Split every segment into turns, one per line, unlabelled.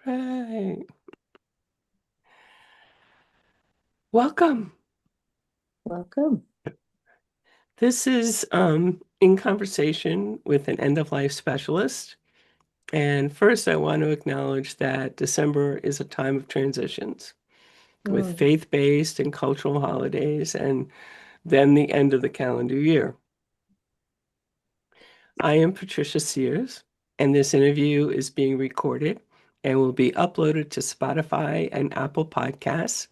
Right. Welcome.
Welcome.
This is in conversation with an end of life specialist. And first, I want to acknowledge that December is a time of transitions with
Mm.
faith-based and cultural holidays, and then the end of the calendar year. I am Patricia Sears, and this interview is being recorded and will be uploaded to Spotify and Apple Podcasts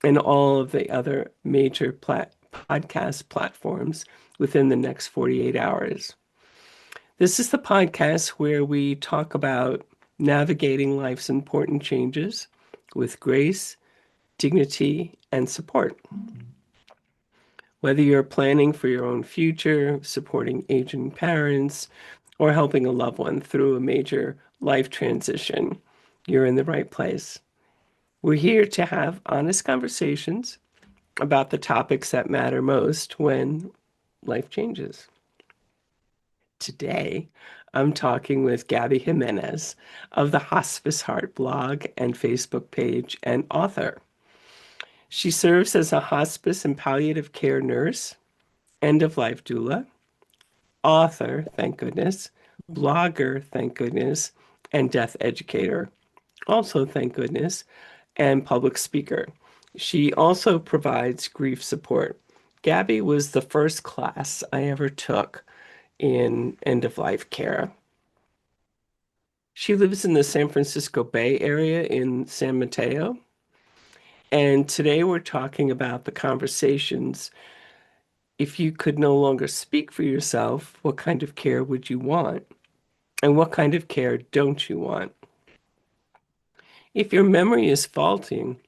and all of the other major podcast platforms within the next 48 hours. This is the podcast where we talk about navigating life's important changes with grace, dignity, and support. Whether you're planning for your own future, supporting aging parents, or helping a loved one through a major life transition, you're in the right place. We're here to have honest conversations about the topics that matter most when life changes. Today, I'm talking with Gabby Jimenez of the Hospice Heart blog and Facebook page and author. She serves as a hospice and palliative care nurse, end of life doula, author, thank goodness, blogger, thank goodness, and death educator, also thank goodness, and public speaker. She also provides grief support. Gabby was the first class I ever took in end of life care. She lives in the San Francisco Bay Area in San Mateo. And today we're talking about the conversations. If you could no longer speak for yourself, what kind of care would you want? And what kind of care don't you want? If your memory is faltering,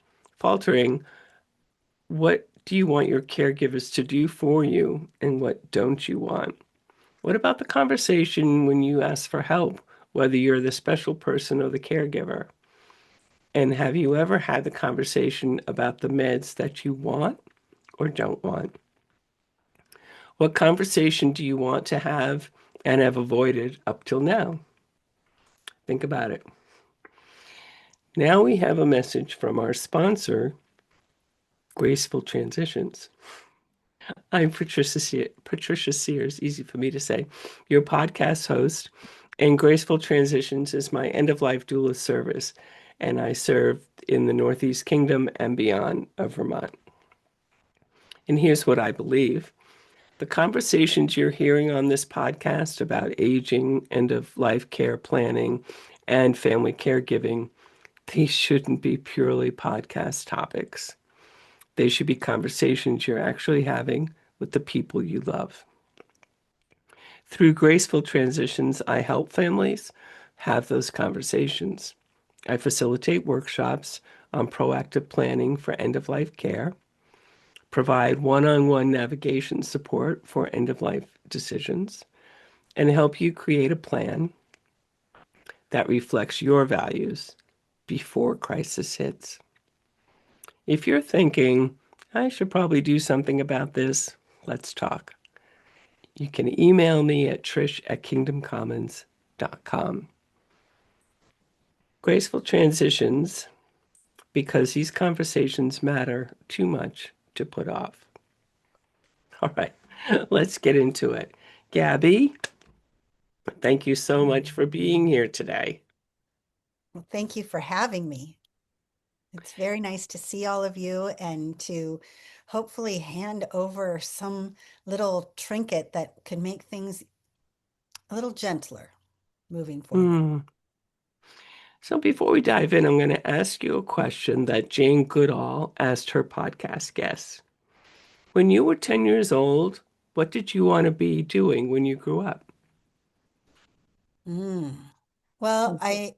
what do you want your caregivers to do for you and what don't you want? What about the conversation when you ask for help, whether you're the special person or the caregiver? And have you ever had the conversation about the meds that you want or don't want? What conversation do you want to have and have avoided up till now? Think about it. Now we have a message from our sponsor, Graceful Transitions. I'm Patricia Sears, easy for me to say, your podcast host, and Graceful Transitions is my end of life doula service, and I serve in the Northeast Kingdom and beyond of Vermont. And here's what I believe. The conversations you're hearing on this podcast about aging, end of life care planning, and family caregiving, these shouldn't be purely podcast topics. They should be conversations you're actually having with the people you love. Through graceful transitions, I help families have those conversations. I facilitate workshops on proactive planning for end of life care, provide one on one navigation support for end of life decisions, and help you create a plan that reflects your values before crisis hits. If you're thinking, I should probably do something about this, let's talk. You can email me at trish@kingdomcommons.com. Graceful transitions, because these conversations matter too much to put off. All right, let's get into it. Gabby, thank you so much for being here today.
Well, thank you for having me. It's very nice to see all of you and to hopefully hand over some little trinket that can make things a little gentler moving forward.
Hmm. So before we dive in, I'm going to ask you a question that Jane Goodall asked her podcast guests. When you were 10 years old, what did you want to be doing when you grew up?
Mm. Well, I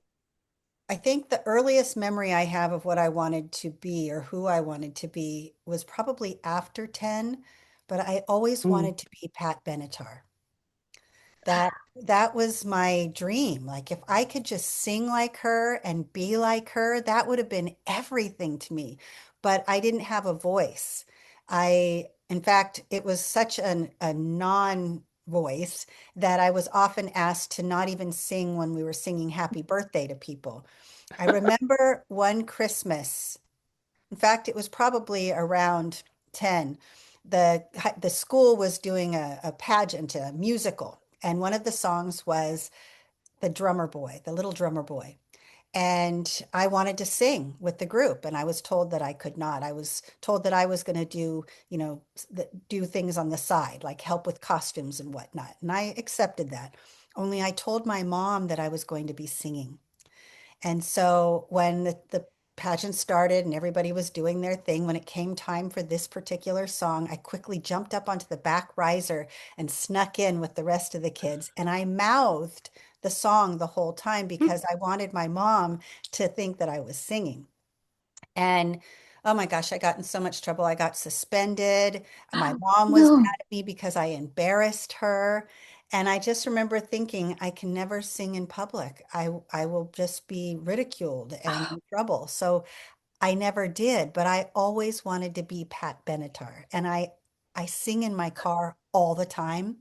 think the earliest memory I have of what I wanted to be or who I wanted to be was probably after 10, but I always
Mm,
wanted to be Pat Benatar. That was my dream. Like if I could just sing like her and be like her, that would have been everything to me. But I didn't have a voice. In fact, it was such a non voice that I was often asked to not even sing when we were singing happy birthday to people. I remember one Christmas, in fact, it was probably around 10. The school was doing a pageant, a musical, and one of the songs was The Drummer Boy, the Little Drummer Boy. And I wanted to sing with the group, and I was told that I could not. I was told that I was going to do, do things on the side, like help with costumes and whatnot. And I accepted that. Only I told my mom that I was going to be singing. And so when the pageant started and everybody was doing their thing, when it came time for this particular song, I quickly jumped up onto the back riser and snuck in with the rest of the kids. And I mouthed the song the whole time because I wanted my mom to think that I was singing. And oh my gosh, I got in so much trouble. I got suspended. My mom was
No.
mad at me because I embarrassed her. And I just remember thinking, I can never sing in public. I will just be ridiculed and in trouble. So I never did, but I always wanted to be Pat Benatar. And I sing in my car all the time.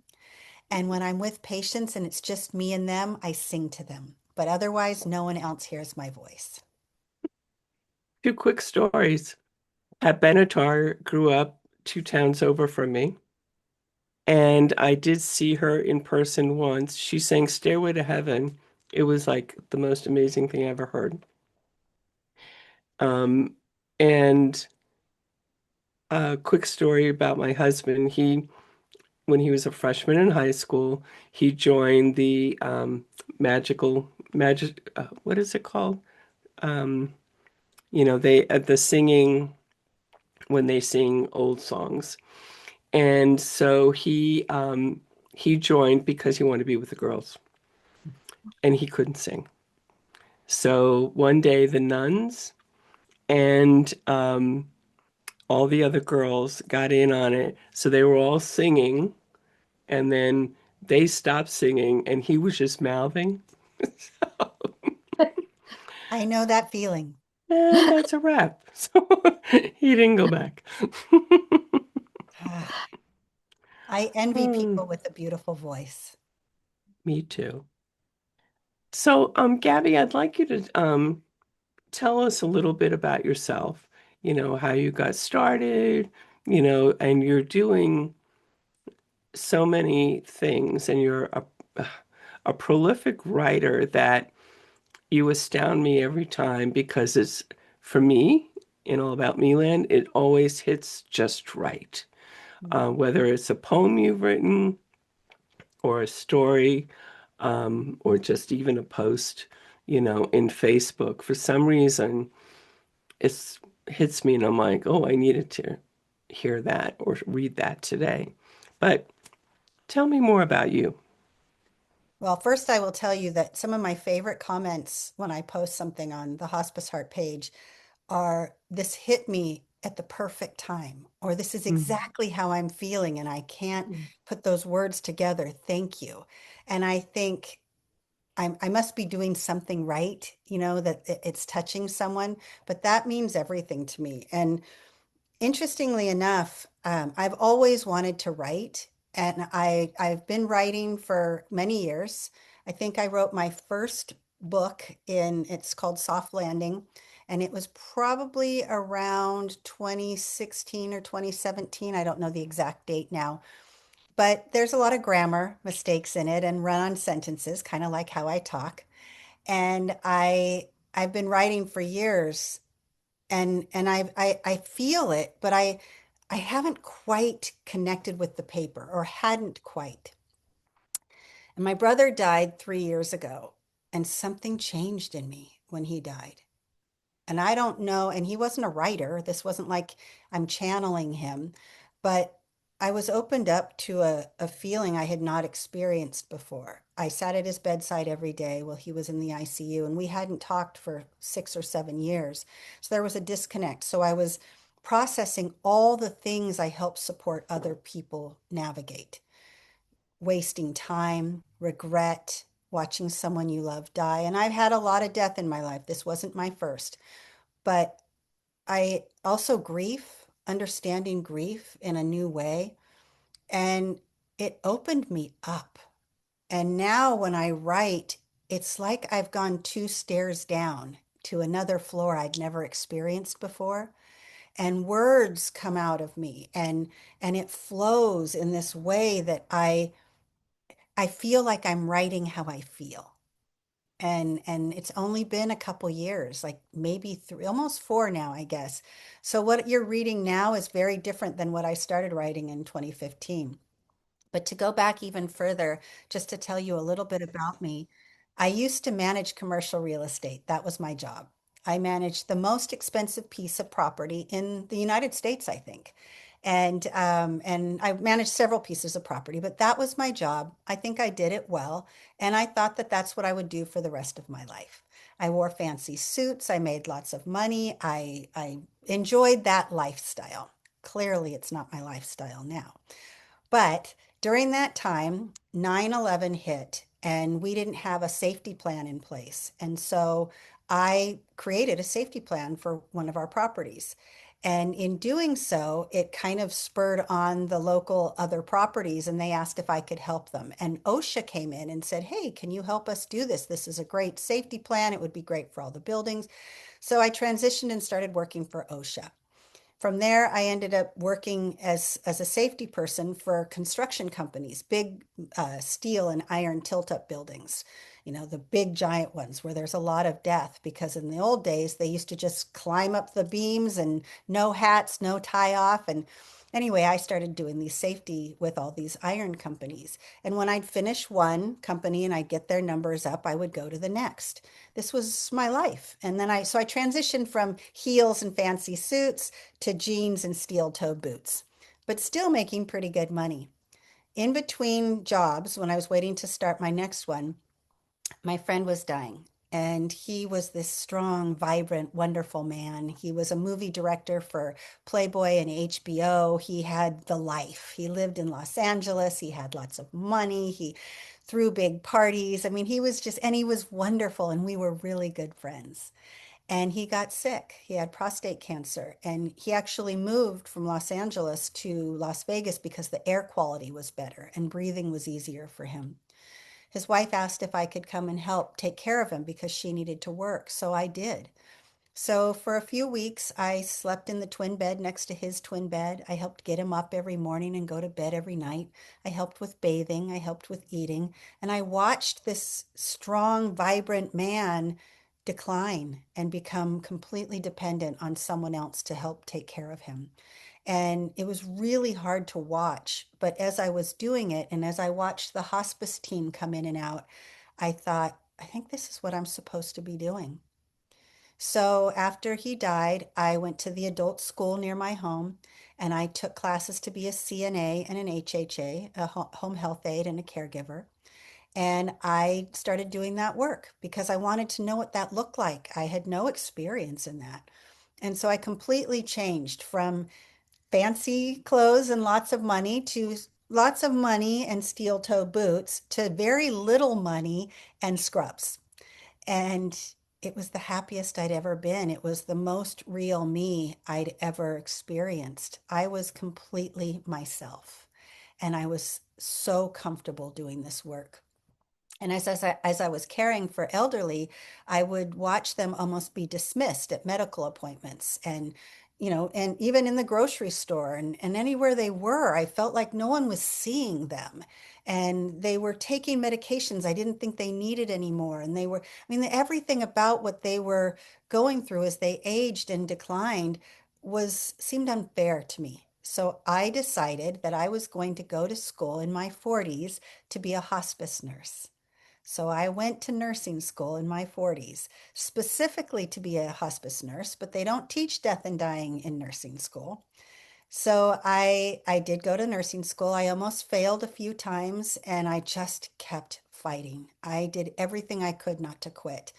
And when I'm with patients and it's just me and them, I sing to them. But otherwise, no one else hears my voice.
Two quick stories. Pat Benatar grew up 2 towns over from me, and I did see her in person once. She sang Stairway to Heaven. It was like the most amazing thing I ever heard. Um, and a quick story about my husband. When he was a freshman in high school, he joined the what is it called? Um, they the singing when they sing old songs. And so he joined because he wanted to be with the girls and he couldn't sing. So one day the nuns and all the other girls got in on it. So they were all singing and then they stopped singing and he was just mouthing.
I know that feeling.
And that's a wrap. So he didn't go back.
I envy
Hmm,
people with a beautiful voice.
me too. So, Gabby, I'd like you to tell us a little bit about yourself, how you got started, and you're doing so many things and you're a prolific writer that you astound me every time because it's for me in All About Me Land, it always hits just right. Whether it's a poem you've written or a story, or just even a post, in Facebook, for some reason, it's hits me and I'm like, oh, I needed to hear that or read that today. But tell me more about you.
Well, first, I will tell you that some of my favorite comments when I post something on the Hospice Heart page are, "This hit me at the perfect time," or "This is
Mm.
exactly how I'm feeling, and I can't put those words together. Thank you." And I think I must be doing something right, that it's touching someone, but that means everything to me. And interestingly enough, I've always wanted to write, and I've been writing for many years. I think I wrote my first book it's called Soft Landing, and it was probably around 2016 or 2017. I don't know the exact date now, but there's a lot of grammar mistakes in it and run-on sentences, kind of like how I talk. And I've been writing for years, and I feel it, but I haven't quite connected with the paper, or hadn't quite. And my brother died 3 years ago, and something changed in me when he died. And I don't know, and he wasn't a writer. This wasn't like I'm channeling him, but I was opened up to a feeling I had not experienced before. I sat at his bedside every day while he was in the ICU, and we hadn't talked for 6 or 7 years. So there was a disconnect. So I was processing all the things I help support other people navigate: wasting time, regret, watching someone you love die. And I've had a lot of death in my life. This wasn't my first, but I also grief, understanding grief in a new way. And it opened me up. And now when I write, it's like I've gone 2 stairs down to another floor I'd never experienced before. And words come out of me and it flows in this way that I feel like I'm writing how I feel. And it's only been a couple years, like maybe three, almost four now, I guess. So what you're reading now is very different than what I started writing in 2015. But to go back even further, just to tell you a little bit about me, I used to manage commercial real estate. That was my job. I managed the most expensive piece of property in the United States, I think. And I managed several pieces of property, but that was my job. I think I did it well, and I thought that that's what I would do for the rest of my life. I wore fancy suits. I made lots of money. I enjoyed that lifestyle. Clearly, it's not my lifestyle now. But during that time, 9/11 hit and we didn't have a safety plan in place. And so I created a safety plan for one of our properties. And in doing so, it kind of spurred on the local other properties and they asked if I could help them. And OSHA came in and said, "Hey, can you help us do this? This is a great safety plan. It would be great for all the buildings." So I transitioned and started working for OSHA. From there, I ended up working as a safety person for construction companies, big steel and iron tilt-up buildings, the big giant ones where there's a lot of death because in the old days, they used to just climb up the beams and no hats, no tie off. And anyway, I started doing these safety with all these iron companies. And when I'd finish one company and I'd get their numbers up, I would go to the next. This was my life. And then so I transitioned from heels and fancy suits to jeans and steel toe boots, but still making pretty good money. In between jobs, when I was waiting to start my next one, my friend was dying. And he was this strong, vibrant, wonderful man. He was a movie director for Playboy and HBO. He had the life. He lived in Los Angeles. He had lots of money. He threw big parties. I mean, and he was wonderful. And we were really good friends. And he got sick. He had prostate cancer. And he actually moved from Los Angeles to Las Vegas because the air quality was better and breathing was easier for him. His wife asked if I could come and help take care of him because she needed to work. So I did. So for a few weeks, I slept in the twin bed next to his twin bed. I helped get him up every morning and go to bed every night. I helped with bathing. I helped with eating. And I watched this strong, vibrant man decline and become completely dependent on someone else to help take care of him. And it was really hard to watch. But as I was doing it and as I watched the hospice team come in and out, I thought, I think this is what I'm supposed to be doing. So after he died, I went to the adult school near my home and I took classes to be a CNA and an HHA, a home health aide and a caregiver. And I started doing that work because I wanted to know what that looked like. I had no experience in that. And so I completely changed from fancy clothes and lots of money to lots of money and steel toe boots to very little money and scrubs. And it was the happiest I'd ever been. It was the most real me I'd ever experienced. I was completely myself, and I was so comfortable doing this work. And as I was caring for elderly, I would watch them almost be dismissed at medical appointments and even in the grocery store and anywhere they were, I felt like no one was seeing them. And they were taking medications I didn't think they needed anymore. And everything about what they were going through as they aged and declined seemed unfair to me. So I decided that I was going to go to school in my 40s to be a hospice nurse. So I went to nursing school in my 40s, specifically to be a hospice nurse, but they don't teach death and dying in nursing school. So I did go to nursing school. I almost failed a few times and I just kept fighting. I did everything I could not to quit.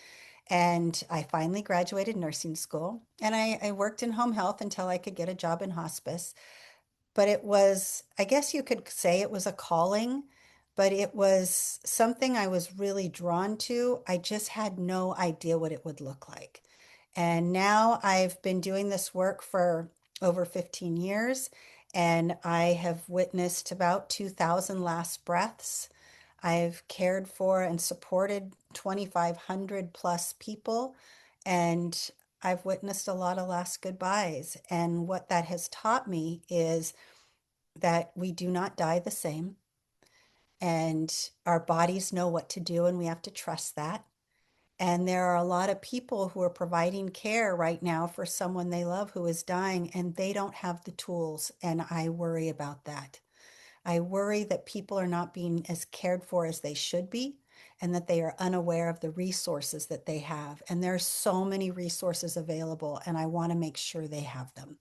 And I finally graduated nursing school and I worked in home health until I could get a job in hospice. But I guess you could say it was a calling, but it was something I was really drawn to. I just had no idea what it would look like. And now I've been doing this work for over 15 years, and I have witnessed about 2,000 last breaths. I've cared for and supported 2,500 plus people, and I've witnessed a lot of last goodbyes. And what that has taught me is that we do not die the same, and our bodies know what to do, and we have to trust that. And there are a lot of people who are providing care right now for someone they love who is dying, and they don't have the tools. And I worry about that. I worry that people are not being as cared for as they should be, and that they are unaware of the resources that they have. And there's so many resources available, and I want to make sure they have them.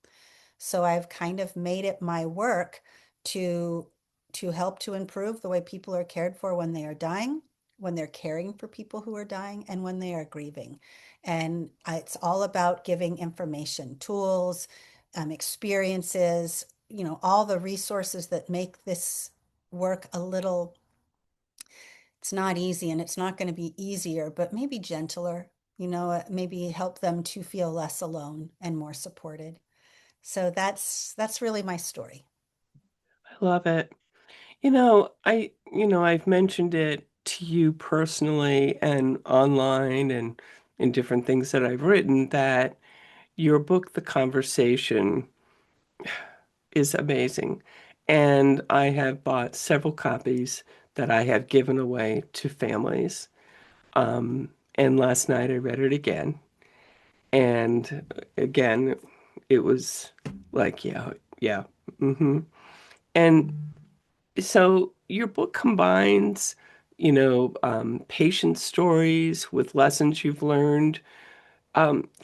So I've kind of made it my work to help to improve the way people are cared for when they are dying, when they're caring for people who are dying, and when they are grieving. And it's all about giving information, tools, experiences, all the resources that make this work a little, it's not easy and it's not going to be easier, but maybe gentler, maybe help them to feel less alone and more supported. So that's really my story.
I love it. I've mentioned it to you personally and online and in different things that I've written that your book, The Conversation, is amazing. And I have bought several copies that I have given away to families. And last night I read it again. And again, it was like, yeah, yeah. And so your book combines, patient stories with lessons you've learned.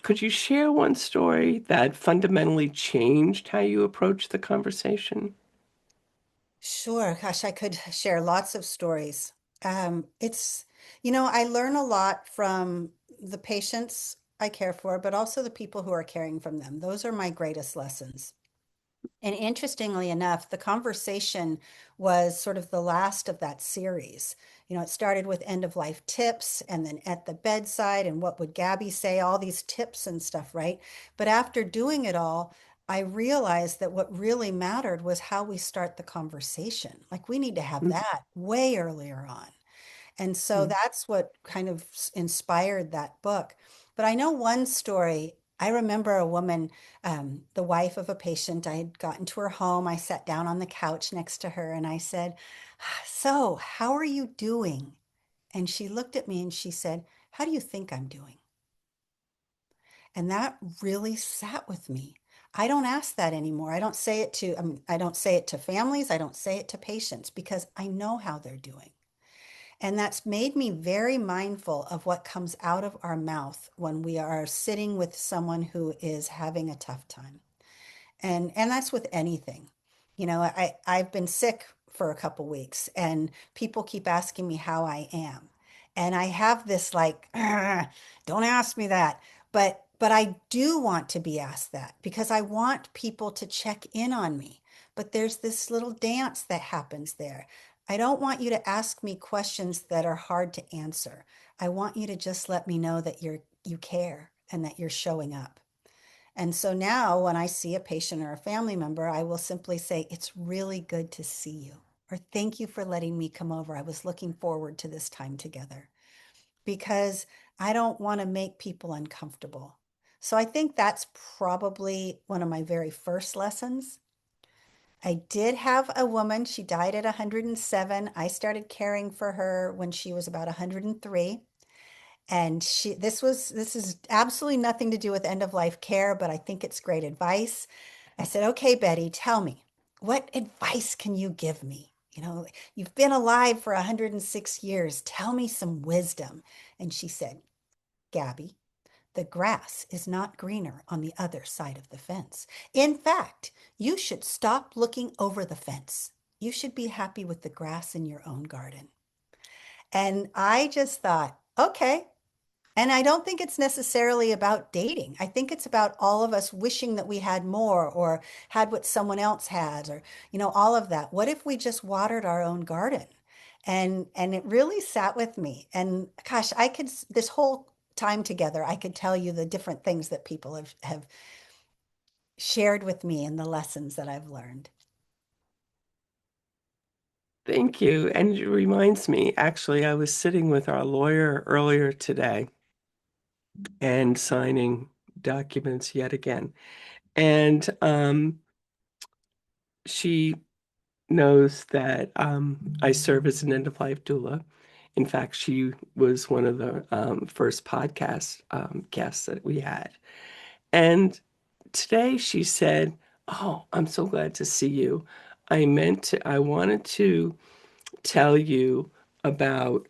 Could you share one story that fundamentally changed how you approach the conversation?
Sure. Gosh, I could share lots of stories. It's, I learn a lot from the patients I care for, but also the people who are caring from them. Those are my greatest lessons. And interestingly enough, the conversation was sort of the last of that series. It started with end of life tips and then at the bedside and what would Gabby say, all these tips and stuff, right? But after doing it all, I realized that what really mattered was how we start the conversation. Like we need to have that way earlier on. And so
Mhm.
that's what kind of inspired that book. But I know one story. I remember a woman, the wife of a patient. I had gotten to her home. I sat down on the couch next to her and I said, "So, how are you doing?" And she looked at me and she said, "How do you think I'm doing?" And that really sat with me. I don't ask that anymore. I don't say it to, I don't say it to families. I don't say it to patients because I know how they're doing. And that's made me very mindful of what comes out of our mouth when we are sitting with someone who is having a tough time. And that's with anything. I've been sick for a couple weeks and people keep asking me how I am. And I have this like, don't ask me that. But I do want to be asked that because I want people to check in on me. But there's this little dance that happens there. I don't want you to ask me questions that are hard to answer. I want you to just let me know that you care and that you're showing up. And so now when I see a patient or a family member, I will simply say, "It's really good to see you," or "Thank you for letting me come over. I was looking forward to this time together," because I don't want to make people uncomfortable. So I think that's probably one of my very first lessons. I did have a woman, she died at 107. I started caring for her when she was about 103. And this is absolutely nothing to do with end of life care, but I think it's great advice. I said, "Okay, Betty, tell me, what advice can you give me? You've been alive for 106 years. Tell me some wisdom." And she said, "Gabby, the grass is not greener on the other side of the fence. In fact, you should stop looking over the fence. You should be happy with the grass in your own garden." And I just thought, okay. And I don't think it's necessarily about dating. I think it's about all of us wishing that we had more or had what someone else has or, all of that. What if we just watered our own garden? And it really sat with me. And gosh, this whole time together, I could tell you the different things that people have shared with me and the lessons that I've learned.
Thank you. And it reminds me, actually, I was sitting with our lawyer earlier today and signing documents yet again. And she knows that I serve as an end-of-life doula. In fact, she was one of the first podcast guests that we had. And today she said, "Oh, I'm so glad to see you. I wanted to tell you about,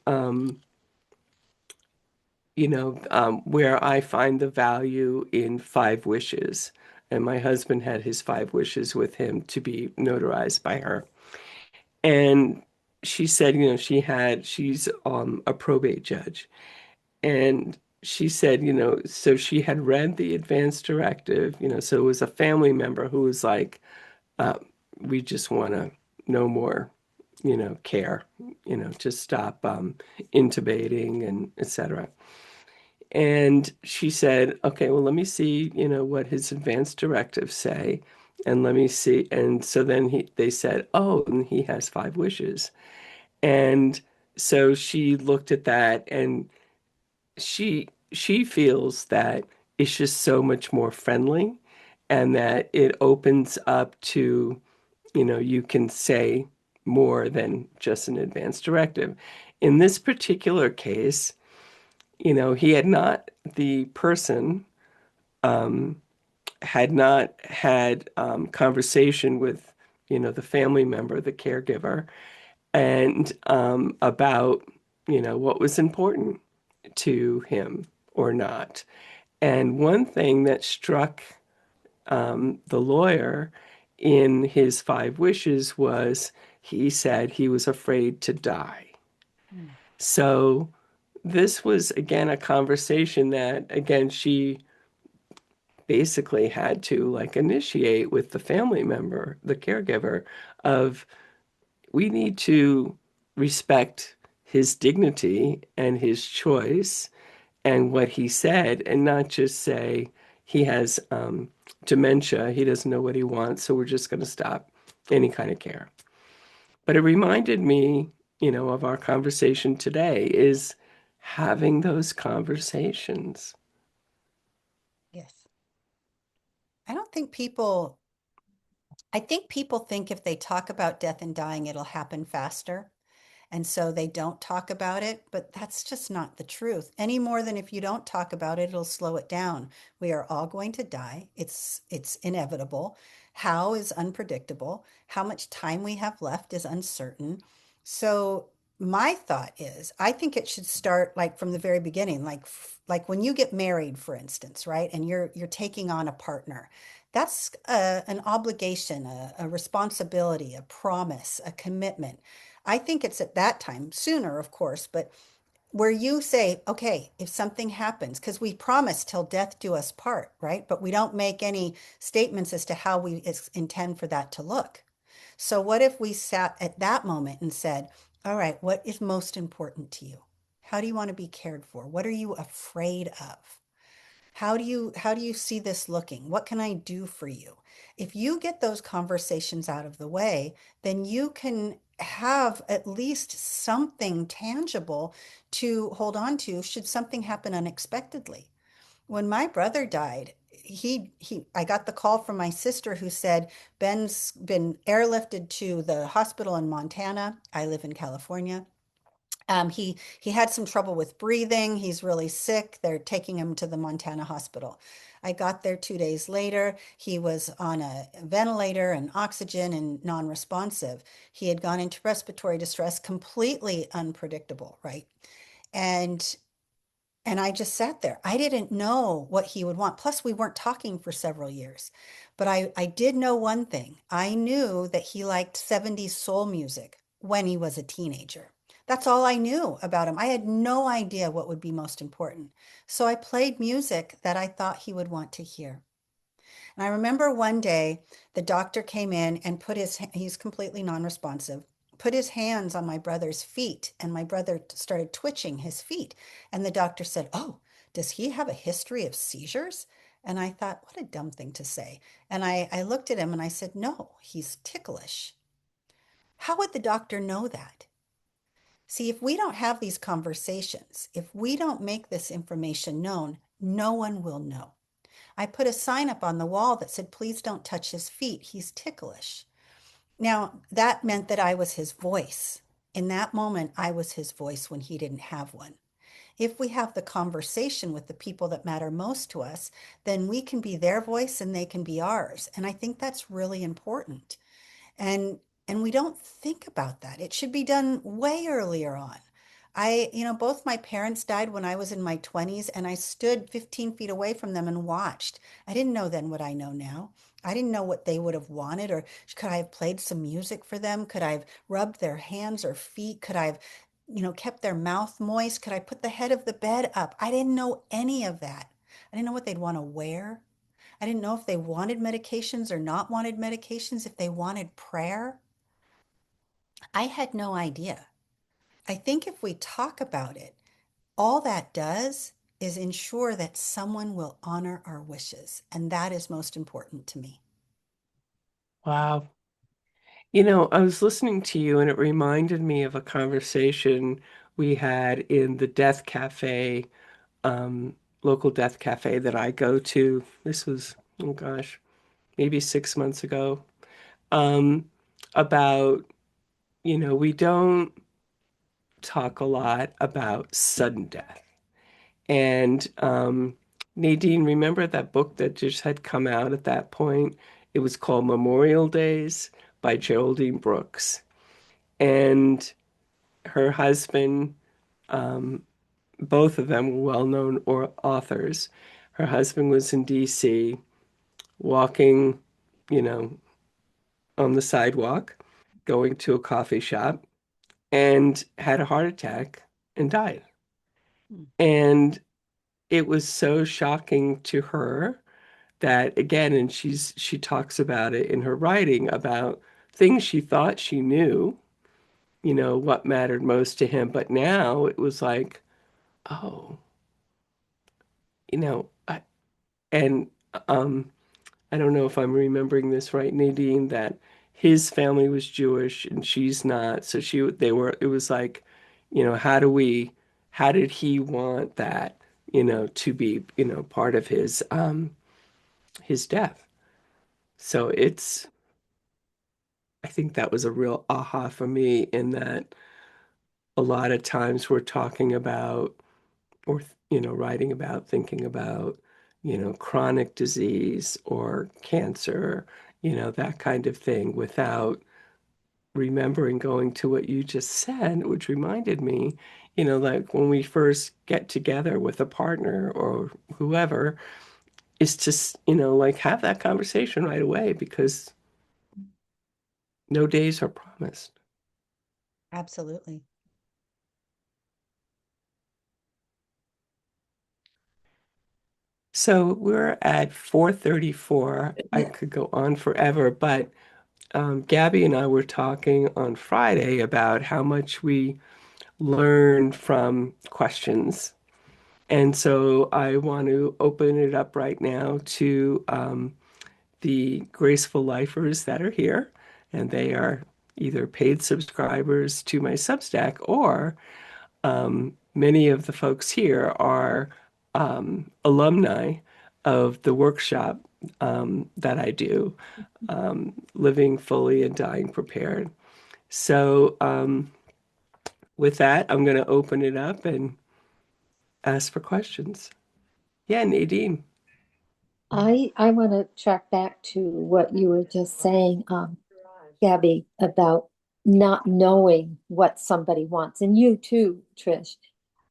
where I find the value in five wishes." And my husband had his five wishes with him to be notarized by her. And she said, she's a probate judge. And she said, so she had read the advance directive, so it was a family member who was like, uh, we just want to no more, care, just stop intubating and etc. And she said, okay, well, let me see, what his advance directives say. And let me see. And so then they said, oh, and he has five wishes. And so she looked at that and she feels that it's just so much more friendly and that it opens up to, you can say more than just an advance directive. In this particular case, he had not, the person um, had not had conversation with, the family member, the caregiver, and about, what was important to him or not. And one thing that struck the lawyer in his five wishes was he said he was afraid to die.
Mm.
So this was again a conversation that again she basically had to like initiate with the family member, the caregiver, of we need to respect his dignity and his choice and what he said, and not just say he has dementia, he doesn't know what he wants, so we're just going to stop any kind of care. But it reminded me, of our conversation today is having those conversations.
Yes. I don't think people, I think people think if they talk about death and dying, it'll happen faster. And so they don't talk about it, but that's just not the truth any more than if you don't talk about it, it'll slow it down. We are all going to die. It's inevitable. How is unpredictable. How much time we have left is uncertain. So my thought is, I think it should start like from the very beginning, like when you get married, for instance, right? And you're taking on a partner. That's an obligation, a responsibility, a promise, a commitment. I think it's at that time, sooner, of course, but where you say, okay, if something happens, because we promise till death do us part, right? But we don't make any statements as to how we intend for that to look. So, what if we sat at that moment and said, all right, what is most important to you? How do you want to be cared for? What are you afraid of? How do you see this looking? What can I do for you? If you get those conversations out of the way, then you can have at least something tangible to hold on to should something happen unexpectedly. When my brother died, he I got the call from my sister who said Ben's been airlifted to the hospital in Montana. I live in California. He had some trouble with breathing. He's really sick. They're taking him to the Montana hospital. I got there 2 days later. He was on a ventilator and oxygen and non-responsive. He had gone into respiratory distress, completely unpredictable, right? And and I just sat there. I didn't know what he would want. Plus, we weren't talking for several years. But I did know one thing. I knew that he liked 70s soul music when he was a teenager. That's all I knew about him. I had no idea what would be most important. So I played music that I thought he would want to hear. And I remember one day the doctor came in and he's completely non-responsive, put his hands on my brother's feet, and my brother started twitching his feet. And the doctor said, oh, does he have a history of seizures? And I thought, what a dumb thing to say. And I looked at him and I said, no, he's ticklish. How would the doctor know that? See, if we don't have these conversations, if we don't make this information known, no one will know. I put a sign up on the wall that said, please don't touch his feet. He's ticklish. Now, that meant that I was his voice. In that moment, I was his voice when he didn't have one. If we have the conversation with the people that matter most to us, then we can be their voice and they can be ours. And I think that's really important. And and we don't think about that. It should be done way earlier on. Both my parents died when I was in my 20s, and I stood 15 feet away from them and watched. I didn't know then what I know now. I didn't know what they would have wanted, or could I have played some music for them? Could I have rubbed their hands or feet? Could I have, kept their mouth moist? Could I put the head of the bed up? I didn't know any of that. I didn't know what they'd want to wear. I didn't know if they wanted medications or not wanted medications, if they wanted prayer. I had no idea. I think if we talk about it, all that does is ensure that someone will honor our wishes. And that is most important to me.
Wow. I was listening to you and it reminded me of a conversation we had in the death cafe, um, local death cafe that I go to. This was, oh gosh, maybe 6 months ago, um, about, we don't talk a lot about sudden death. And Nadine, remember that book that just had come out at that point? It was called Memorial Days by Geraldine Brooks. And her husband, um, both of them were well-known or authors. Her husband was in DC walking, you know, on the sidewalk, going to a coffee shop, and had a heart attack and died.
Mm.
And it was so shocking to her that again, and she talks about it in her writing about things she thought she knew, what mattered most to him, but now it was like, oh, I, and um I don't know if I'm remembering this right, Nadine, that his family was Jewish and she's not. So it was like, how did he want that, to be, part of his death. So I think that was a real aha for me in that a lot of times we're talking about or, writing about, thinking about, chronic disease or cancer, that kind of thing without remembering going to what you just said, which reminded me, like when we first get together with a partner or whoever, is to, like have that conversation right away because no days are promised.
Absolutely.
So we're at 4:34. I could go on forever, but Gabby and I were talking on Friday about how much we learn from questions. And so I want to open it up right now to the graceful lifers that are here, and they are either paid subscribers to my Substack or many of the folks here are alumni of the workshop that I do, Living Fully and Dying Prepared. So, with that, I'm going to open it up and ask for questions. Yeah, Nadine.
I want to track back to what you were just saying, Gabby, about not knowing what somebody wants, and you too, Trish.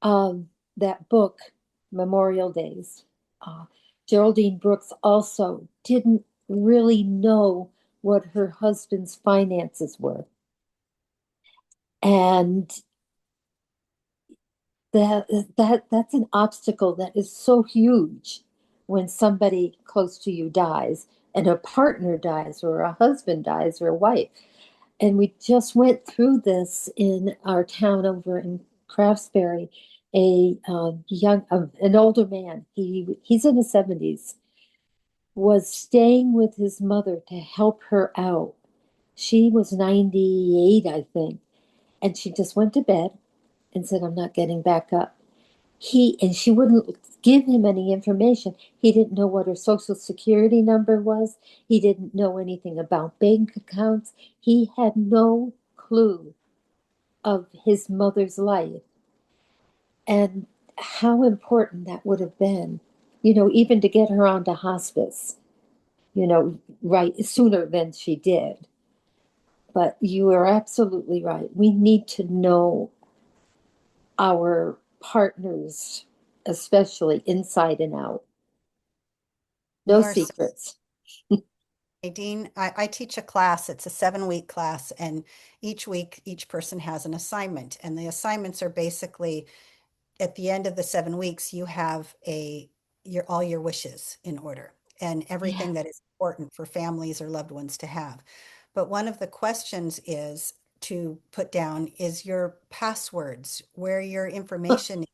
That book, Memorial Days. Uh, Geraldine Brooks also didn't really know what her husband's finances were, and that's an obstacle that is so huge when somebody close to you dies and a partner dies or a husband dies or a wife. And we just went through this in our town over in Craftsbury. An older man, he's in his 70s, was staying with his mother to help her out. She was 98, I think. And she just went to bed and said, I'm not getting back up. And she wouldn't give him any information. He didn't know what her social security number was. He didn't know anything about bank accounts. He had no clue of his mother's life and how important that would have been, even to get her onto hospice, right sooner than she did. But you are absolutely right. We need to know our partners, especially inside and out. No
You are so,
secrets.
Dean. I teach a class. It's a 7-week class, and each week, each person has an assignment. And the assignments are basically at the end of the 7 weeks, you have all your wishes in order and
Yeah.
everything that is important for families or loved ones to have. But one of the questions is to put down is your passwords, where your information,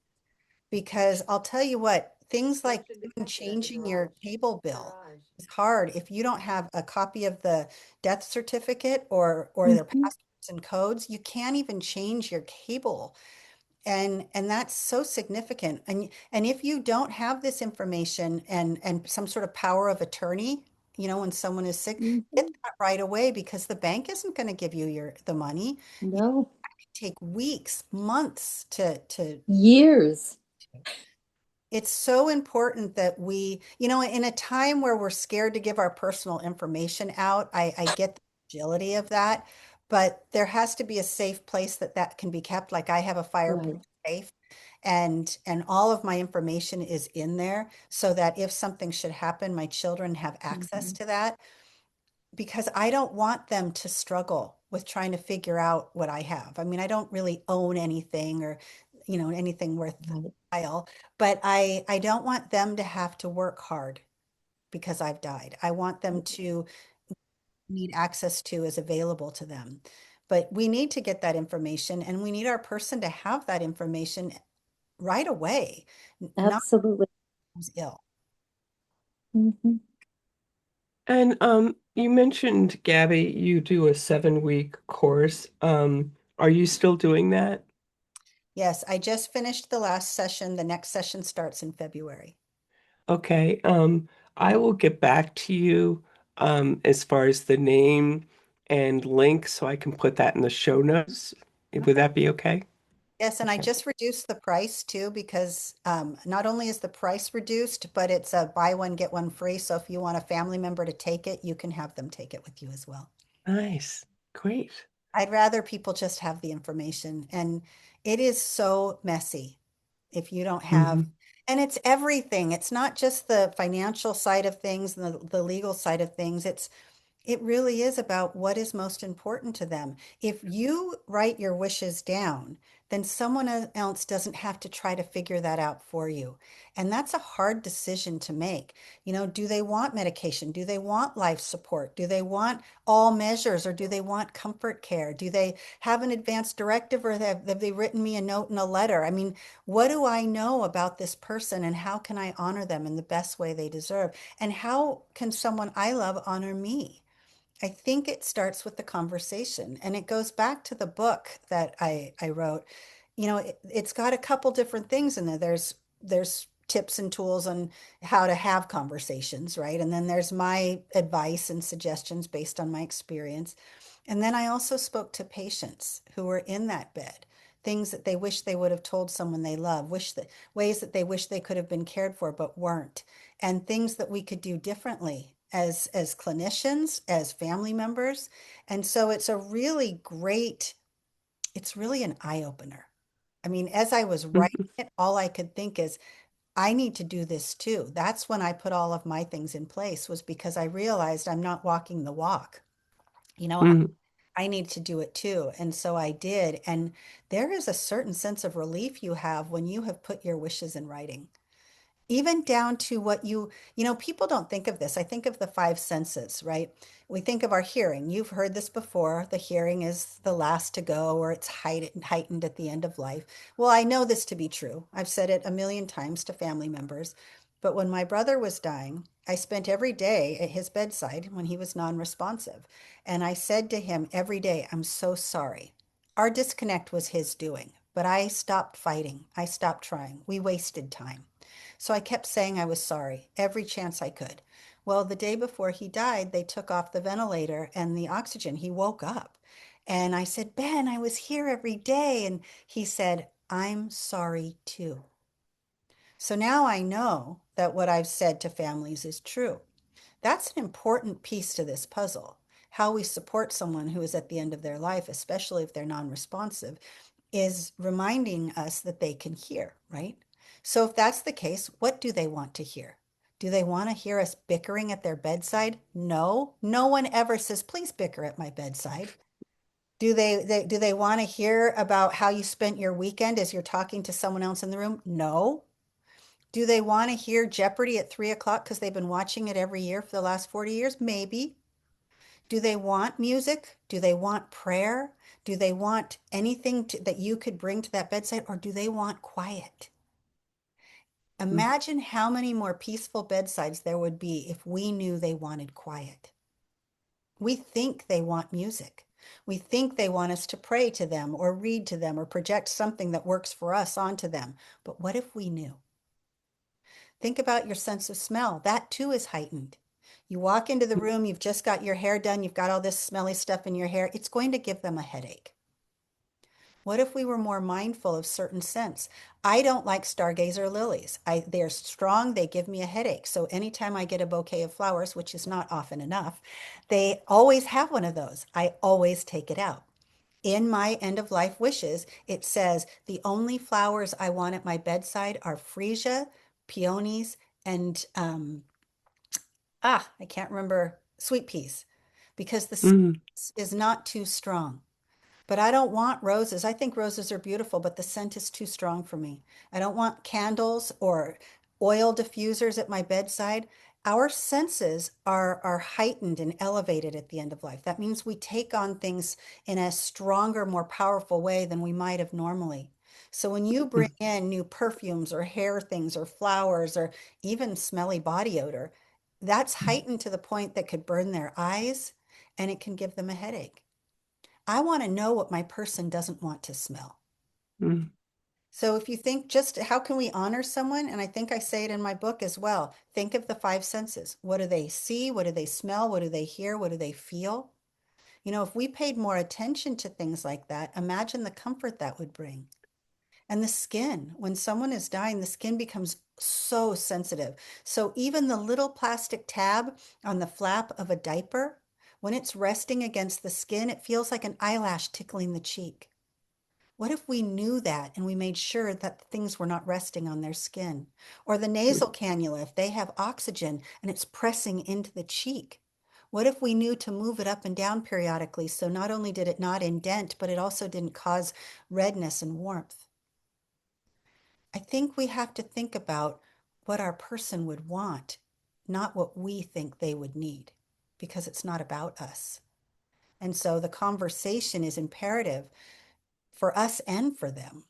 because I'll tell you what, things like even changing your cable bill is hard if you don't have a copy of the death certificate or their
Mhm.
passwords and codes. You can't even change your cable, and that's so significant. And if you don't have this information and some sort of power of attorney, when someone is sick, get
Mhm.
that right away, because the bank isn't going to give you the money. It
No,
could take weeks, months to
years.
it's so important that we, in a time where we're scared to give our personal information out, I get the agility of that, but there has to be a safe place that can be kept. Like I have a fireproof
Right.
safe, and all of my information is in there so that if something should happen, my children have access
Mhm.
to that, because I don't want them to struggle with trying to figure out what I have. I mean, I don't really own anything or, anything worth a
Right.
while, but I don't want them to have to work hard because I've died. I want them to need access to is available to them. But we need to get that information, and we need our person to have that information right away, not
Absolutely.
who's ill.
Mhm.
And you mentioned, Gabby, you do a 7-week course. Are you still doing that?
Yes, I just finished the last session. The next session starts in February.
Okay. I will get back to you as far as the name and link so I can put that in the show notes. Would
Okay.
that be okay?
Yes, and I
Okay.
just reduced the price too, because not only is the price reduced, but it's a buy one, get one free. So if you want a family member to take it, you can have them take it with you as well.
Nice. Great.
I'd rather people just have the information. And it is so messy if you don't have,
Hmm.
and it's everything. It's not just the financial side of things and the legal side of things. It really is about what is most important to them. If you write your wishes down, then someone else doesn't have to try to figure that out for you. And that's a hard decision to make. Do they want medication? Do they want life support? Do they want all measures, or do they want comfort care? Do they have an advance directive, or have they written me a note and a letter? I mean, what do I know about this person, and how can I honor them in the best way they deserve? And how can someone I love honor me? I think it starts with the conversation, and it goes back to the book that I wrote. It's got a couple different things in there. There's tips and tools on how to have conversations, right? And then there's my advice and suggestions based on my experience. And then I also spoke to patients who were in that bed, things that they wish they would have told someone they love, ways that they wish they could have been cared for but weren't, and things that we could do differently as clinicians, as family members. And so it's really an eye opener. I mean, as I was writing
Hmm.
it, all I could think is, I need to do this too. That's when I put all of my things in place, was because I realized I'm not walking the walk. You know, I,
Hmm.
I need to do it too. And so I did. And there is a certain sense of relief you have when you have put your wishes in writing, even down to what people don't think of this. I think of the five senses, right? We think of our hearing. You've heard this before. The hearing is the last to go, or it's heightened at the end of life. Well, I know this to be true. I've said it a million times to family members. But when my brother was dying, I spent every day at his bedside when he was non-responsive. And I said to him every day, I'm so sorry. Our disconnect was his doing, but I stopped fighting. I stopped trying. We wasted time. So I kept saying I was sorry every chance I could. Well, the day before he died, they took off the ventilator and the oxygen. He woke up. And I said, Ben, I was here every day. And he said, I'm sorry too. So now I know that what I've said to families is true. That's an important piece to this puzzle. How we support someone who is at the end of their life, especially if they're non-responsive, is reminding us that they can hear, right? So if that's the case, what do they want to hear? Do they want to hear us bickering at their bedside? No, no one ever says, please bicker at my bedside. Do they want to hear about how you spent your weekend as you're talking to someone else in the room? No. Do they want to hear Jeopardy at 3 o'clock because they've been watching it every year for the last 40 years? Maybe. Do they want music? Do they want prayer? Do they want anything that you could bring to that bedside, or do they want quiet?
Mm.
Imagine how many more peaceful bedsides there would be if we knew they wanted quiet. We think they want music. We think they want us to pray to them or read to them or project something that works for us onto them. But what if we knew? Think about your sense of smell. That too is heightened. You walk into the room, you've just got your hair done, you've got all this smelly stuff in your hair. It's going to give them a headache. What if we were more mindful of certain scents? I don't like stargazer lilies. They're strong, they give me a headache. So anytime I get a bouquet of flowers, which is not often enough, they always have one of those. I always take it out. In my end of life wishes, it says the only flowers I want at my bedside are freesia, peonies, and I can't remember, sweet peas, because the
Mm.
scent is not too strong. But I don't want roses. I think roses are beautiful, but the scent is too strong for me. I don't want candles or oil diffusers at my bedside. Our senses are heightened and elevated at the end of life. That means we take on things in a stronger, more powerful way than we might have normally. So when you bring
Mm.
in new perfumes or hair things or flowers or even smelly body odor, that's heightened to the point that could burn their eyes and it can give them a headache. I want to know what my person doesn't want to smell.
Mm.
So if you think just how can we honor someone? And I think I say it in my book as well. Think of the five senses. What do they see? What do they smell? What do they hear? What do they feel? You know, if we paid more attention to things like that, imagine the comfort that would bring. And the skin, when someone is dying, the skin becomes so sensitive. So even the little plastic tab on the flap of a diaper, when it's resting against the skin, it feels like an eyelash tickling the cheek. What if we knew that and we made sure that things were not resting on their skin? Or the nasal cannula, if they have oxygen and it's pressing into the cheek. What if we knew to move it up and down periodically so not only did it not indent, but it also didn't cause redness and warmth? I think we have to think about what our person would want, not what we think they would need, because it's not about us. And so the conversation is imperative for us and for them.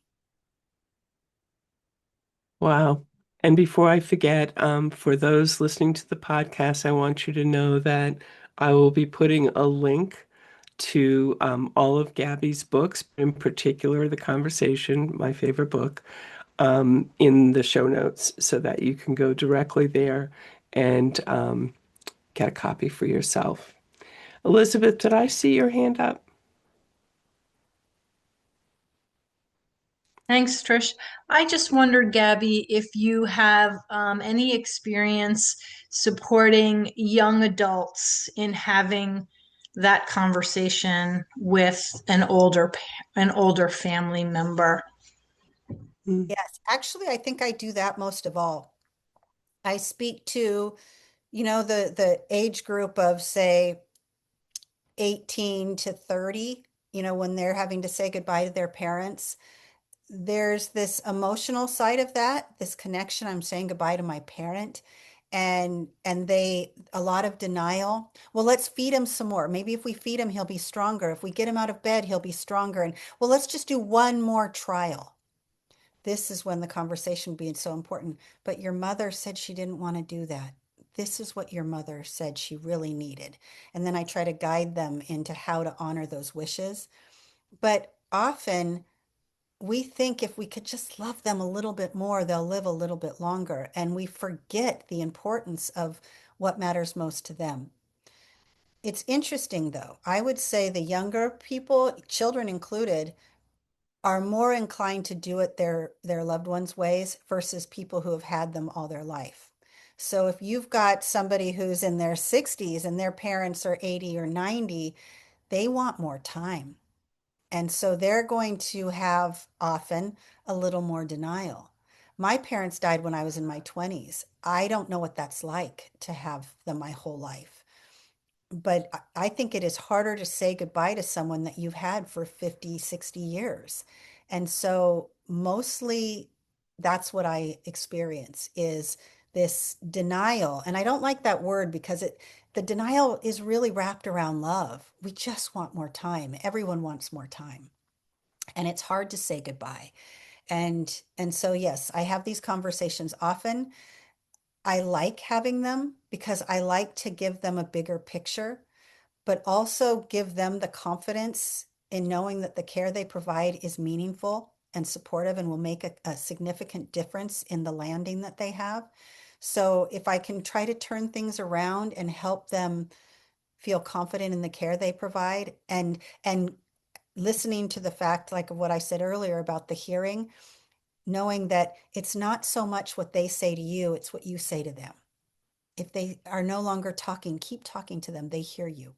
Wow. And before I forget, for those listening to the podcast, I want you to know that I will be putting a link to all of Gabby's books, in particular, The Conversation, my favorite book, in the show notes so that you can go directly there and get a copy for yourself. Elizabeth, did I see your hand up?
Thanks, Trish. I just wondered, Gabby, if you have any experience supporting young adults in having that conversation with an older family member.
Mm.
Yes, actually, I think I do that most of all. I speak to, the age group of say 18 to 30, when they're having to say goodbye to their parents. There's this emotional side of that, this connection. I'm saying goodbye to my parent. And they a lot of denial. Well, let's feed him some more. Maybe if we feed him, he'll be stronger. If we get him out of bed, he'll be stronger. And well, let's just do one more trial. This is when the conversation being so important. But your mother said she didn't want to do that. This is what your mother said she really needed. And then I try to guide them into how to honor those wishes. But often we think if we could just love them a little bit more, they'll live a little bit longer. And we forget the importance of what matters most to them. It's interesting, though. I would say the younger people, children included, are more inclined to do it their loved ones' ways versus people who have had them all their life. So if you've got somebody who's in their 60s and their parents are 80 or 90, they want more time. And so they're going to have often a little more denial. My parents died when I was in my 20s. I don't know what that's like to have them my whole life. But I think it is harder to say goodbye to someone that you've had for 50, 60 years. And so mostly that's what I experience is this denial. And I don't like that word because the denial is really wrapped around love. We just want more time. Everyone wants more time. And it's hard to say goodbye. And so yes, I have these conversations often. I like having them because I like to give them a bigger picture, but also give them the confidence in knowing that the care they provide is meaningful and supportive and will make a significant difference in the landing that they have. So if I can try to turn things around and help them feel confident in the care they provide and listening to the fact like of what I said earlier about the hearing, knowing that it's not so much what they say to you, it's what you say to them. If they are no longer talking, keep talking to them. They hear you.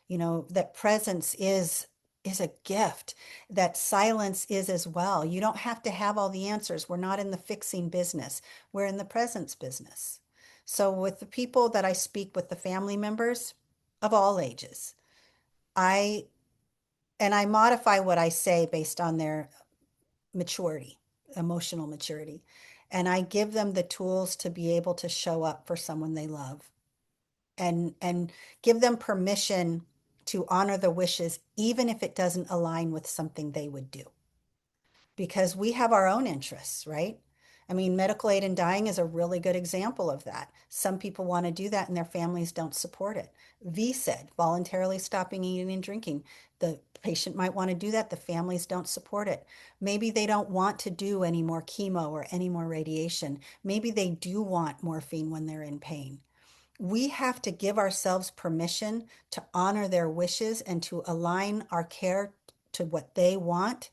You know, that presence is a gift. That silence is as well. You don't have to have all the answers. We're not in the fixing business. We're in the presence business. So with the people that I speak with, the family members of all ages, I I modify what I say based on their maturity, emotional maturity. And I give them the tools to be able to show up for someone they love and give them permission to honor the wishes, even if it doesn't align with something they would do. Because we have our own interests, right? I mean, medical aid in dying is a really good example of that. Some people want to do that and their families don't support it. V said, voluntarily stopping eating and drinking. The patient might want to do that. The families don't support it. Maybe they don't want to do any more chemo or any more radiation. Maybe they do want morphine when they're in pain. We have to give ourselves permission to honor their wishes and to align our care to what they want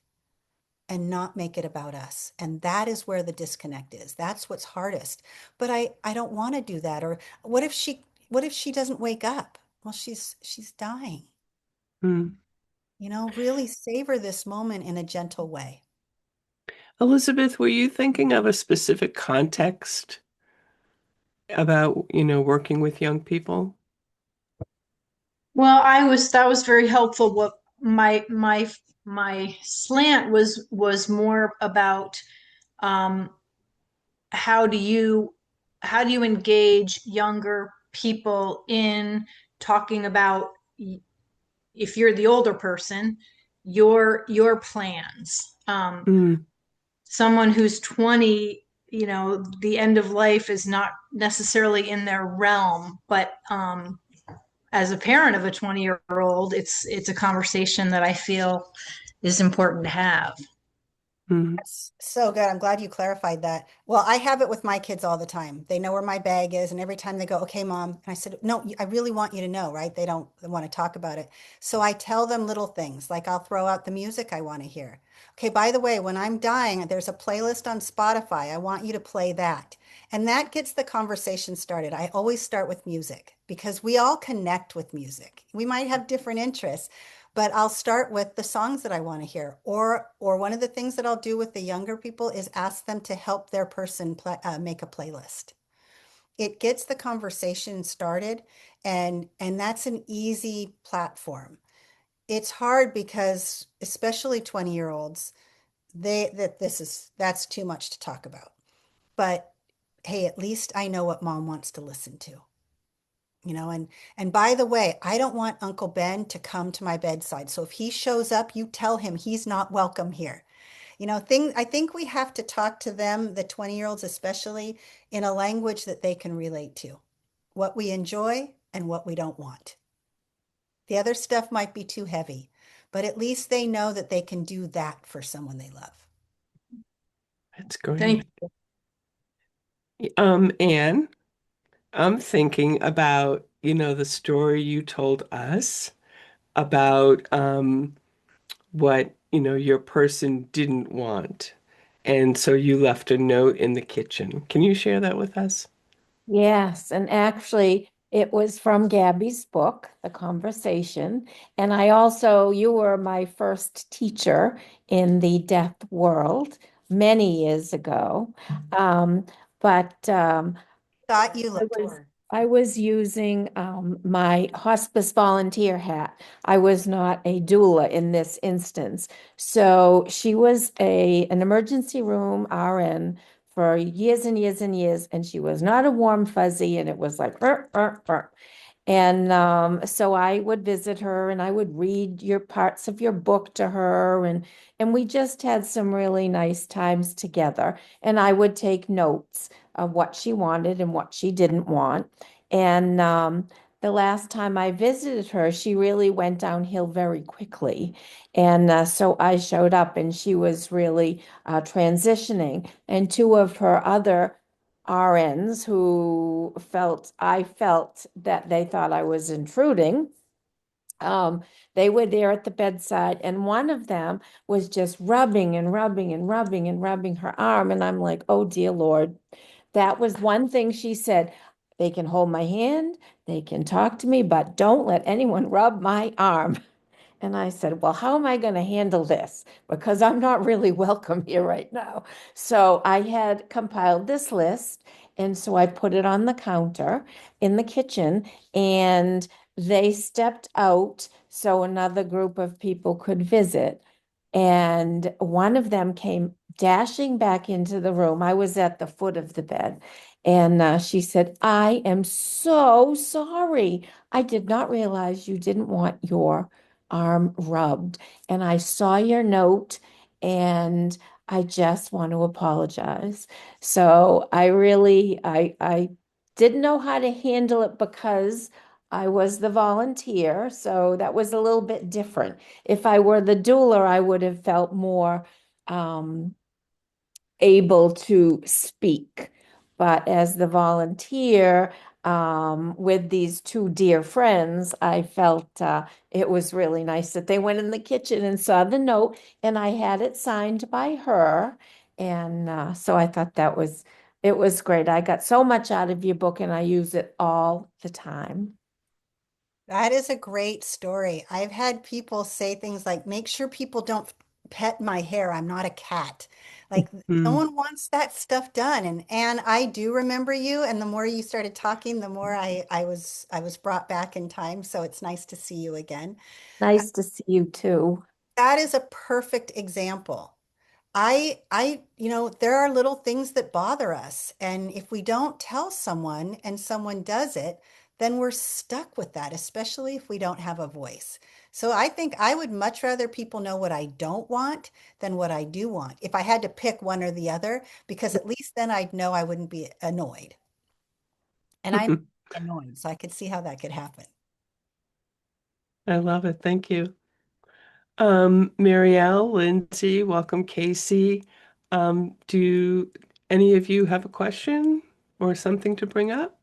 and not make it about us. And that is where the disconnect is. That's what's hardest. But I don't want to do that. Or what if she doesn't wake up? Well, she's dying.
Mm.
You know, really savor this moment in a gentle way.
Elizabeth, were you thinking of a specific context about, working with young people?
Well, that was very helpful. What my slant was more about um, how do you how do you engage younger people in talking about if you're the older person, your plans.
Mm.
Someone who's 20, the end of life is not necessarily in their realm, but as a parent of a 20-year-old, it's a conversation that I feel is important to have.
Mm.
That's so good. I'm glad you clarified that. Well, I have it with my kids all the time. They know where my bag is, and every time they go, "Okay, mom," and I said, "No, I really want you to know, right?" They don't want to talk about it. So I tell them little things, like I'll throw out the music I want to hear. Okay, by the way, when I'm dying, there's a playlist on Spotify. I want you to play that. And that gets the conversation started. I always start with music because we all connect with music. We might have different interests, but I'll start with the songs that I want to hear. Or one of the things that I'll do with the younger people is ask them to help their person make a playlist. It gets the conversation started, and that's an easy platform. It's hard because especially 20-year-olds, that's too much to talk about. But hey, at least I know what mom wants to listen to. And by the way, I don't want Uncle Ben to come to my bedside. So if he shows up, you tell him he's not welcome here. I think we have to talk to them, the 20-year-olds especially, in a language that they can relate to, what we enjoy and what we don't want. The other stuff might be too heavy, but at least they know that they can do that for someone they love.
That's great.
Thank
Anne, I'm thinking about, the story you told us about what, your person didn't want. And so you left a note in the kitchen. Can you share that with us?
Yes, and actually, it was from Gabby's book, The Conversation. And you were my first teacher in the deaf world many years ago. Um, but
Thought you
I
looked.
was I was using my hospice volunteer hat. I was not a doula in this instance. So she was an emergency room RN for years and years and years, and she was not a warm fuzzy, and it was like, And so I would visit her and I would read your parts of your book to her, and we just had some really nice times together. And I would take notes of what she wanted and what she didn't want. And the last time I visited her, she really went downhill very quickly. And so I showed up and she was really transitioning. And two of her other RNs who I felt that they thought I was intruding. Um, they were there at the bedside, and one of them was just rubbing and rubbing and rubbing and rubbing her arm. And I'm like, oh, dear Lord. That was one thing she said. They can hold my hand, they can talk to me, but don't let anyone rub my arm. And I said, well, how am I going to handle this? Because I'm not really welcome here right now. So I had compiled this list. And so I put it on the counter in the kitchen, and they stepped out so another group of people could visit. And one of them came dashing back into the room. I was at the foot of the bed. And she said, I am so sorry. I did not realize you didn't want your arm rubbed. And I saw your note and I just want to apologize. So I didn't know how to handle it because I was the volunteer. So that was a little bit different. If I were the doula, I would have felt more um, able to speak. But as the volunteer, with these two dear friends, I felt it was really nice that they went in the kitchen and saw the note, and I had it signed by her. And so I thought it was great. I got so much out of your book, and I use it all the time.
That is a great story. I've had people say things like, make sure people don't pet my hair. I'm not a cat. Like no
Hmm.
one wants that stuff done. And I do remember you. And the more you started talking, the more I was brought back in time. So it's nice to see you again.
Nice to see you too.
That is a perfect example. There are little things that bother us. And if we don't tell someone and someone does it, then we're stuck with that, especially if we don't have a voice. So I think I would much rather people know what I don't want than what I do want if I had to pick one or the other, because at least then I'd know I wouldn't be annoyed. And I'm annoyed, so I could see how that could happen.
I love it. Thank you. Marielle, Lindsay, welcome, Casey. Do any of you have a question or something to bring up?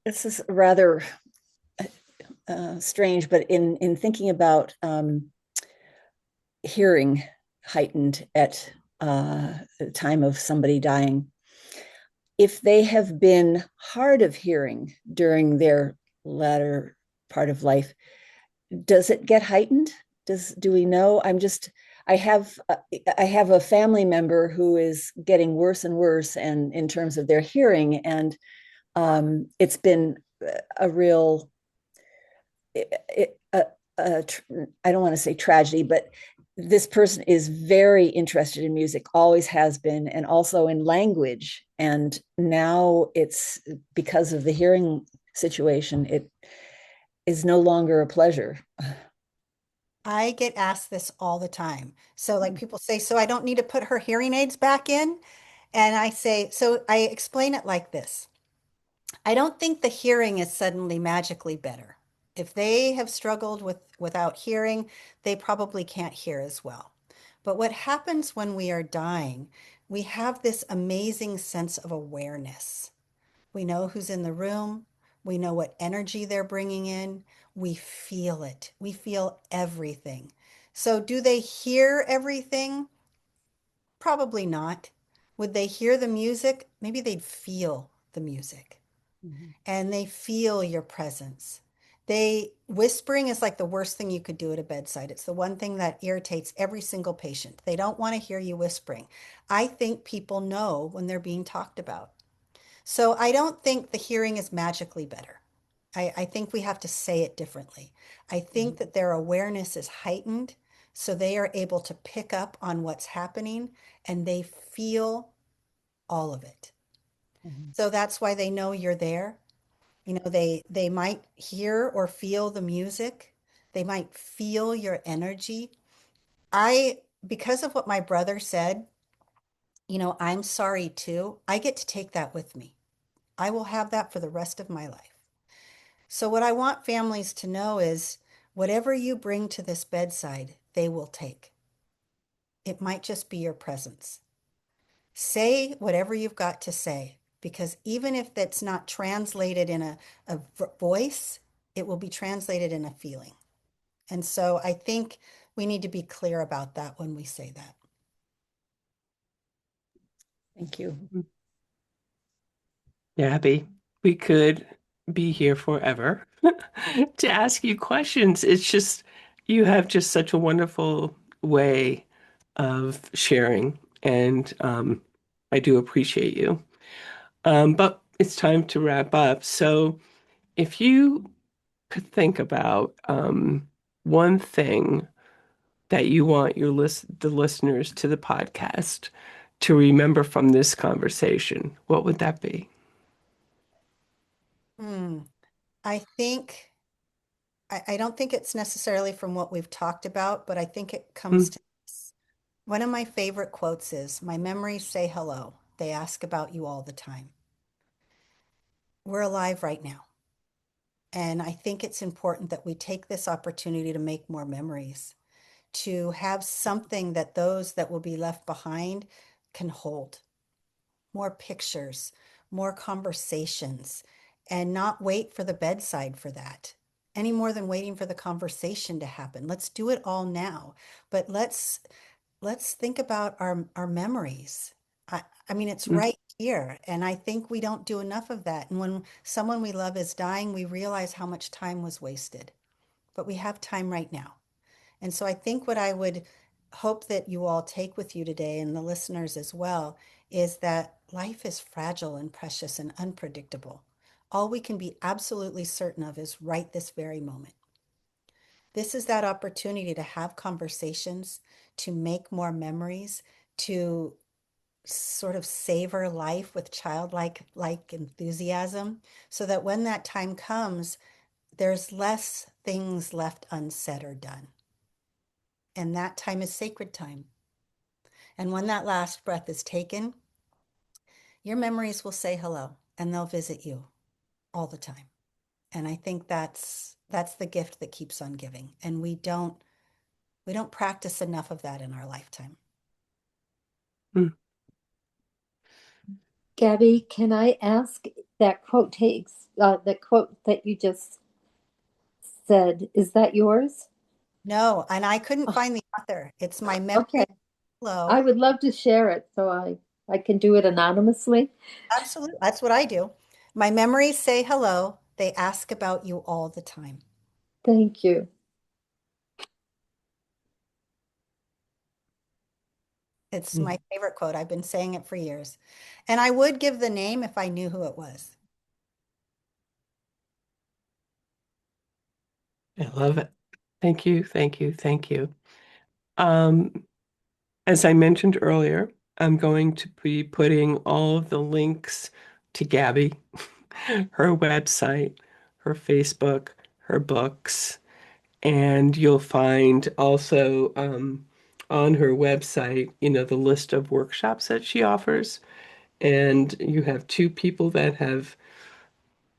This is rather strange, but in thinking about hearing heightened at the time of somebody dying, if they have been hard of hearing during their latter part of life, does it get heightened? Do we know? I have a family member who is getting worse and worse, and in terms of their hearing, and it's been a real it, I don't want to say tragedy, but this person is very interested in music, always has been, and also in language. And now it's because of the hearing situation, it is no longer a pleasure.
I get asked this all the time. So, like, people say, so I don't need to put her hearing aids back in? And I say, so I explain it like this. I don't think the hearing is suddenly magically better. If they have struggled without hearing, they probably can't hear as well. But what happens when we are dying, we have this amazing sense of awareness. We know who's in the room. We know what energy they're bringing in. We feel it. We feel everything. So, do they hear everything? Probably not. Would they hear the music? Maybe they'd feel the music
Mhm.
and they feel your presence. They whispering is like the worst thing you could do at a bedside. It's the one thing that irritates every single patient. They don't want to hear you whispering. I think people know when they're being talked about. So I don't think the hearing is magically better. I think we have to say it differently. I think that their awareness is heightened, so they are able to pick up on what's happening and they feel all of it.
Mhm.
So that's why they know you're there. You know, they might hear or feel the music. They might feel your energy. I because of what my brother said, I'm sorry too. I get to take that with me. I will have that for the rest of my life. So, what I want families to know is whatever you bring to this bedside, they will take. It might just be your presence. Say whatever you've got to say, because even if that's not translated in a voice, it will be translated in a feeling. And so I think we need to be clear about that when we say that.
Thank you.
Gabby, we could be here forever to ask you questions. It's just, you have just such a wonderful way of sharing, and I do appreciate you. But it's time to wrap up. So, if you could think about one thing that you want the listeners to the podcast to remember from this conversation, what would that be?
Hmm. I think, I don't think it's necessarily from what we've talked about, but I think it comes
Mm,
to this. One of my favorite quotes is, my memories say hello. They ask about you all the time. We're alive right now. And I think it's important that we take this opportunity to make more memories, to have something that those that will be left behind can hold. More pictures, more conversations, and not wait for the bedside for that any more than waiting for the conversation to happen. Let's do it all now, but let's think about our memories. I mean, it's
mm,
right here, and I think we don't do enough of that. And when someone we love is dying, we realize how much time was wasted. But we have time right now. And so I think what I would hope that you all take with you today, and the listeners as well, is that life is fragile and precious and unpredictable. All we can be absolutely certain of is right this very moment. This is that opportunity to have conversations, to make more memories, to sort of savor life with childlike enthusiasm, so that when that time comes, there's less things left unsaid or done. And that time is sacred time. And when that last breath is taken, your memories will say hello and they'll visit you all the time. And I think that's the gift that keeps on giving. And we don't practice enough of that in our lifetime.
mm.
Gabby, can I ask that quote that you just said, is that yours?
No, and I couldn't
Oh,
find the author. It's my memory.
okay. I
Hello.
would love to share it so I can do it anonymously.
Absolutely. That's what I do. My memories say hello. They ask about you all the time.
Thank you.
It's
Mm.
my favorite quote. I've been saying it for years. And I would give the name if I knew who it was.
I love it. Thank you, thank you, thank you. Um, as I mentioned earlier, I'm going to be putting all of the links to Gabby her website, her Facebook, her books, and you'll find also on her website, the list of workshops that she offers. And you have two people that have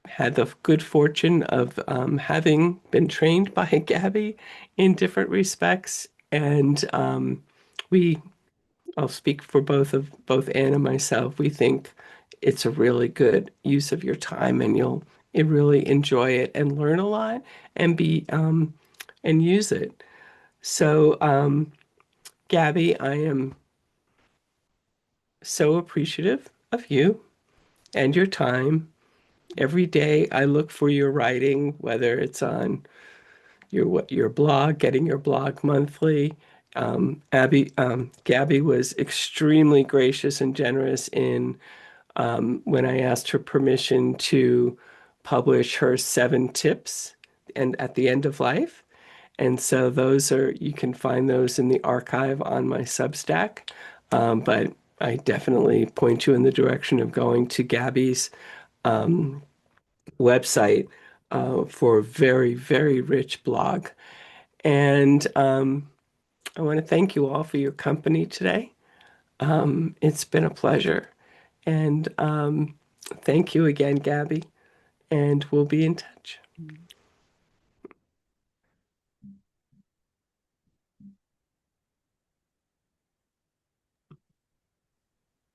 had the good fortune of having been trained by Gabby in different respects. And we, I'll speak for both Anne and myself. We think it's a really good use of your time, and you'll really enjoy it and learn a lot and be and use it. So, Gabby, I am so appreciative of you and your time. Every day I look for your writing, whether it's on your blog, getting your blog monthly. Gabby was extremely gracious and generous in when I asked her permission to publish her 7 tips and at the end of life. And so you can find those in the archive on my Substack. But I definitely point you in the direction of going to Gabby's website for a very, very rich blog. And I want to thank you all for your company today. It's been a pleasure. And thank you again, Gabby. And we'll be in touch.